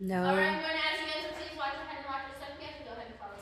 No. All right, I'm going to ask you guys to please watch ahead and watch your step. You have to go ahead and follow.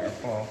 Careful.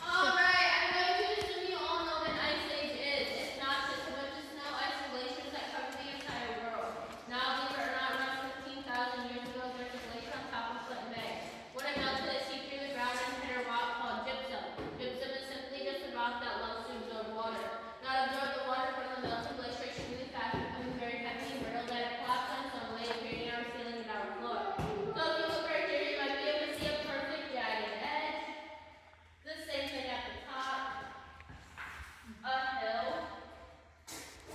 All right, I'm going to assume you all know what an ice age is. It's not just a bunch of snow, ice glaciers that cover the entire world. Now, believe it or not, around 15,000 years ago, there was a glacier on top of Flint Bay. When it melted, it seeped through the ground and hit a rock called gypsum. Gypsum is simply just a rock that loves to absorb water. Not absorb the water from the melting glacier extremely fast, becoming very heavy and brittle that it collapsed on its own weight, creating our ceiling and our floor. So if you look right here, you might be able to see a perfect jagged edge. The same thing at the top, a hill,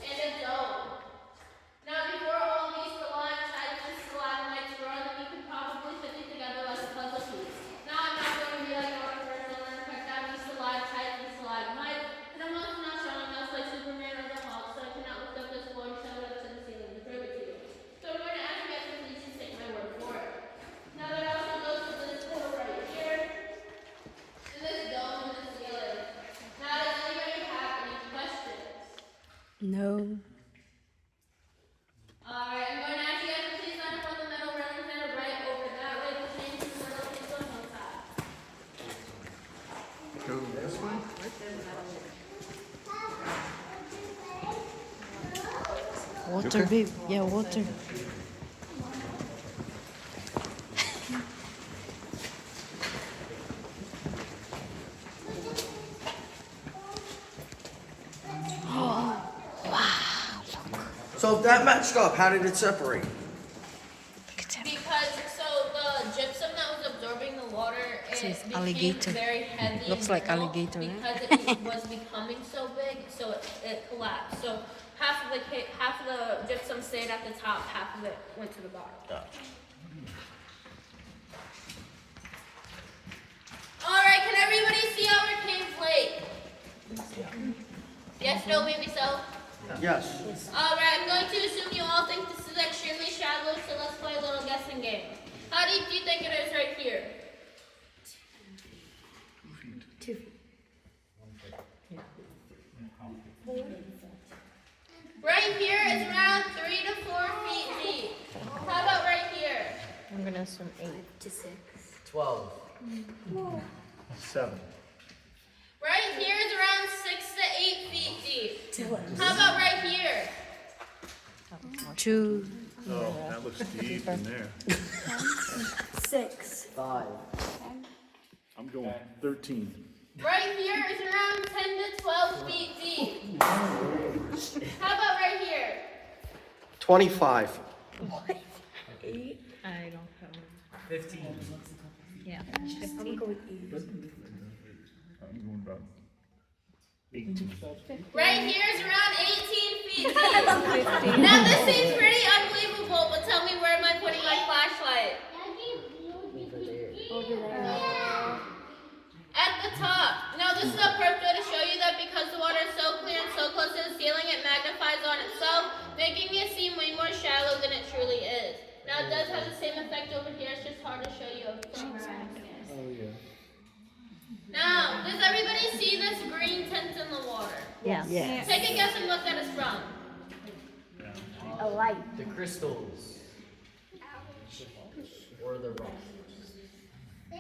and a dome. Now before all these stalactites and stalagmites grow, then you could probably put these together like a puzzle piece. Now I'm not going to be like our first and learn quick that these stalactites and stalagmites, and I'm also not showing us like Superman or the Hulk, so I cannot lift up this floor and shove it up to the ceiling to prove it to you. So I'm going to ask you guys to please just take my word for it. Now that also goes to this hill right here. And this dome in the ceiling. Now, does anybody have any questions? No. Alright, I'm going to ask you guys to please line up on the metal railings that are right over that way. The same as the little things on one side. Go this way. Water, babe. Yeah, water. So if that matched up, how did it separate? Because, so the gypsum that was absorbing the water, it Says became alligator. very heavy. Looks and like brittle alligator, right? Because it was becoming so big, so it collapsed. So half of the gypsum stayed at the top, half of it went to the bottom. Alright, can everybody see our cave lake? Yes, no, maybe so? Yes. Alright, I'm going to assume you all think this is extremely shallow, so let's play a little guessing game. How deep do you think it is right here? 2 feet. Right here is around 3 to 4 feet deep. How about right here? I'm gonna assume 8 to 6. 12. 7. Right here is around 6 to 8 feet deep. How about right here? 2. Oh, that looks deep in there. 6. 5. I'm going 13. Right here is around 10 to 12 feet deep. How about right here? 25. 8. I don't know. 15. Yeah. I'm going about 18. Right here is around 18 feet deep. Now this seems pretty unbelievable, but tell me, where am I putting my flashlight? At the top. Now this is a perfect way to show you that because the water is so clear and so close to the ceiling, it magnifies on itself, making it seem way more shallow than it truly is. Now it does have the same effect over here, it's just hard to show you from where I'm standing. Oh, yeah. Now, does everybody see this green tint in the water? Yeah. Take a guess and what that is from. Yeah. A light. The crystals. Or the rock.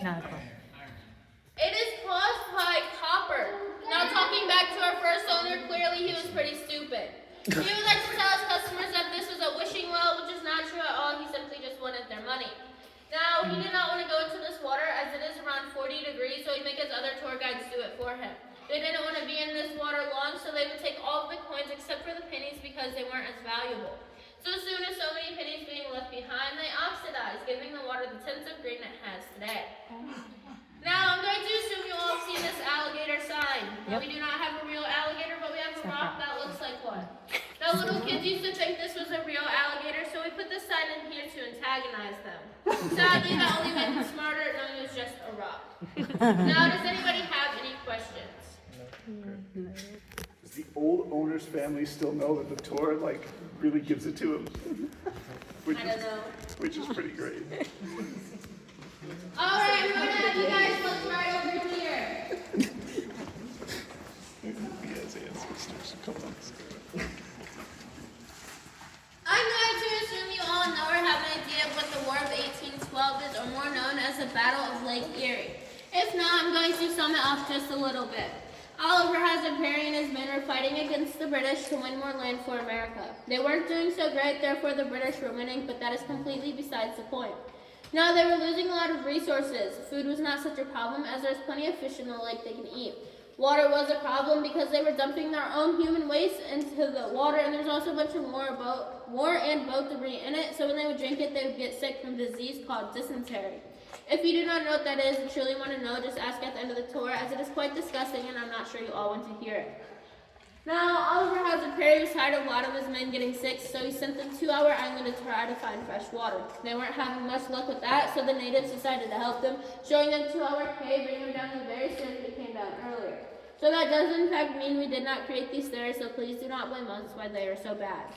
Not a clock. It is caused by copper. Now talking back to our first owner, clearly he was pretty stupid. He would like to tell his customers that this was a wishing well, which is not true at all. He simply just wanted their money. Now, he did not want to go into this water as it is around 40 degrees, so he'd make his other tour guides do it for him. They didn't want to be in this water long, so they would take all of the coins except for the pennies because they weren't as valuable. So soon as so many pennies being left behind, they oxidized, giving the water the tints of green it has today. Now, I'm going to assume you all have seen this alligator sign. Yep. We do not have a real alligator, but we have a rock that looks like one. Now, little kids used to think this was a real alligator, so we put this sign in here to antagonize them. Sadly, that only made them smarter, knowing it was just a rock. Now, does anybody have any questions? Does the old owner's family still know that the tour, like, really gives it to him? I don't know. Which is pretty great. All right, I'm going to have you guys look right over here. He has ancestors. Come on. I'm going to assume you all know or have an idea of what the War of 1812 is, or more known as the Battle of Lake Erie. If not, I'm going to sum it up just a little bit. Oliver Hazard Perry and his men were fighting against the British to win more land for America. They weren't doing so great, therefore the British were winning, but that is completely besides the point. Now, they were losing a lot of resources. Food was not such a problem as there's plenty of fish in the lake they can eat. Water was a problem because they were dumping their own human waste into the water, and there's also a bunch of war and boat debris in it, so when they would drink it, they would get sick from a disease called dysentery. If you do not know what that is and truly want to know, just ask at the end of the tour, as it is quite disgusting, and I'm not sure you all want to hear it. Now, Oliver Hazard Perry was tired of a lot of his men getting sick, so he sent them to our island to try to find fresh water. They weren't having much luck with that, so the natives decided to help them, showing them to our cave, bringing them down the very stairs we came down earlier. So that does in fact mean we did not create these stairs, so please do not blame us why they are so bad.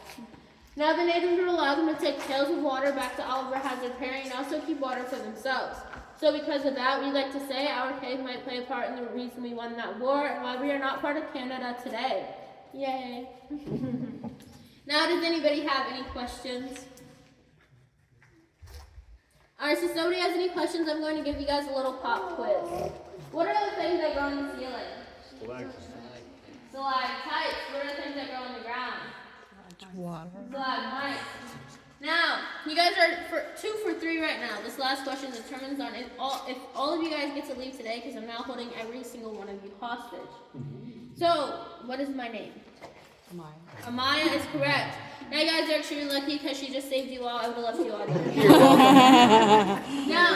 Now the natives would allow them to take pails of water back to Oliver Hazard Perry and also keep water for themselves. So because of that, we like to say our cave might play a part in the reason we won that war and why we are not part of Canada today. Yay. Now, does anybody have any questions? Alright, so if somebody has any questions, I'm going to give you guys a little pop quiz. What are the things that grow in the ceiling? Stalactites. What are the things that grow on the ground? Water. Stalagmites. Now, you guys are 2 for 3 right now. This last question determines on if all of you guys get to leave today, because I'm now holding every single one of you hostage. So, what is my name? Amaya. Amaya is correct. Now, you guys are extremely lucky because she just saved you all. I would have left you all here. Now,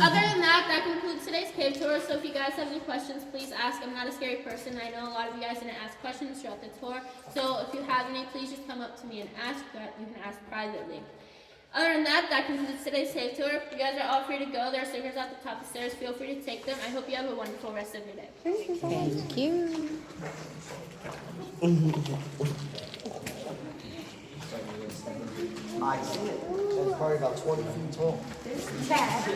other than that, that concludes today's cave tour. So, if you guys have any questions, please ask. I'm not a scary person. I know a lot of you guys didn't ask questions throughout the tour. So, if you have any, please just come up to me and ask. That you can ask privately. Other than that, that concludes today's cave tour. You guys are all free to go. There are stickers at the top of the stairs. Feel free to take them. I hope you have a wonderful rest of your day. Thank you. I see it. It's probably about 20 feet tall. It's not.